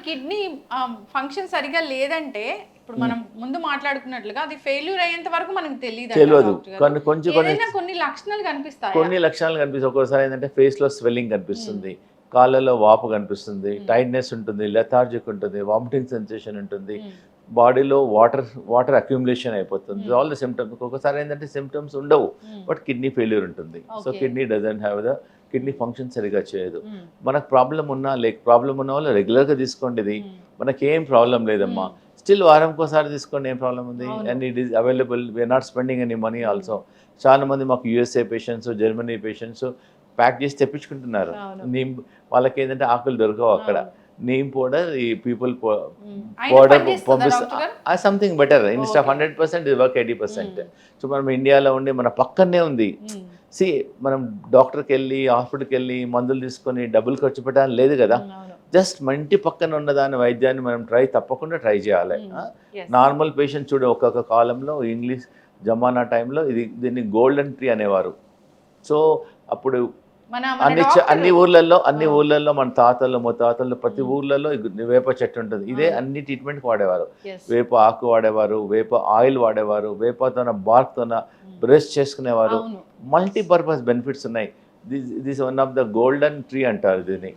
Kidney function సరిగా లేదంటే ఇప్పుడు మనం ముందు మాట్లాడుకున్నట్లుగా అది ఫెయిల్యూర్ అయ్యేంత వరకు మనకు తెలియదు. కొన్ని లక్షణాలు కనిపిస్తాయి. కొన్ని లక్షణాలు కనిపిస్తాయి. ఒక్కోసారి ఏంటంటే ఫేస్లో స్వెల్లింగ్ కనిపిస్తుంది, కాళ్ళలో వాపు కనిపిస్తుంది, టైట్నెస్ ఉంటుంది, లెథార్జిక్ ఉంటుంది, వామిటింగ్ సెన్సేషన్ ఉంటుంది, బాడీలో వాటర్ అక్యూములేషన్ అయిపోతుంది. All the symptoms. ఒక్కొక్కసారి ఏంటంటే సిమ్టమ్స్ ఉండవు, బట్ కిడ్నీ ఫెయిల్యూర్ ఉంటుంది. So kidney doesn't have the kidney function సరిగా చేయదు. మనకు ప్రాబ్లం ఉన్నా ప్రాబ్లం ఉన్న వాళ్ళు రెగ్యులర్గా తీసుకోండి. ఇది మనకేం ప్రాబ్లం లేదమ్మా, స్టిల్ వారంకోసారి తీసుకోండి, ఏం ప్రాబ్లం ఉంది. And it is available, we're not spending any money also. చాలా మంది మాకు USA patients, Germany patients pack చేసి తెప్పించుకుంటున్నారు. వాళ్ళకి ఏంటంటే ఆకులు దొరకవు అక్కడ. నీమ్ పౌడర్, ఈ పీపుల్ పౌడర్ పంపిస్తారు. Something better. ఇన్స్టెడ్ ఆఫ్ 100% ఇది వర్క్ 80%. సో మనం ఇండియాలో ఉండి మన పక్కనే ఉంది. మనం డాక్టర్కి వెళ్ళి హాస్పిటల్కి వెళ్ళి మందులు తీసుకొని డబ్బులు ఖర్చు పెట్టాలని లేదు కదా. జస్ట్ మన ఇంటి పక్కన ఉన్నదాని వైద్యాన్ని మనం తప్పకుండా ట్రై చేయాలి. నార్మల్ పేషెంట్ చూడ ఒక్కొక్క కాలంలో ఇంగ్లీష్ జమానా టైంలో దీన్ని గోల్డెన్ ట్రీ అనేవారు. సో అప్పుడు అన్ని ఊర్లలో మన తాతల్లో ముత్తాతల్లో ప్రతి ఊర్లలో వేప చెట్టు ఉంటుంది. ఇదే అన్ని ట్రీట్మెంట్కి వాడేవారు. వేప ఆకు వాడేవారు, వేప ఆయిల్ వాడేవారు, వేపతోన బార్క్తోన బ్రష్ చేసుకునేవారు. మల్టీపర్పస్ బెనిఫిట్స్ ఉన్నాయి. This one of the golden tree అంటారు దీన్ని.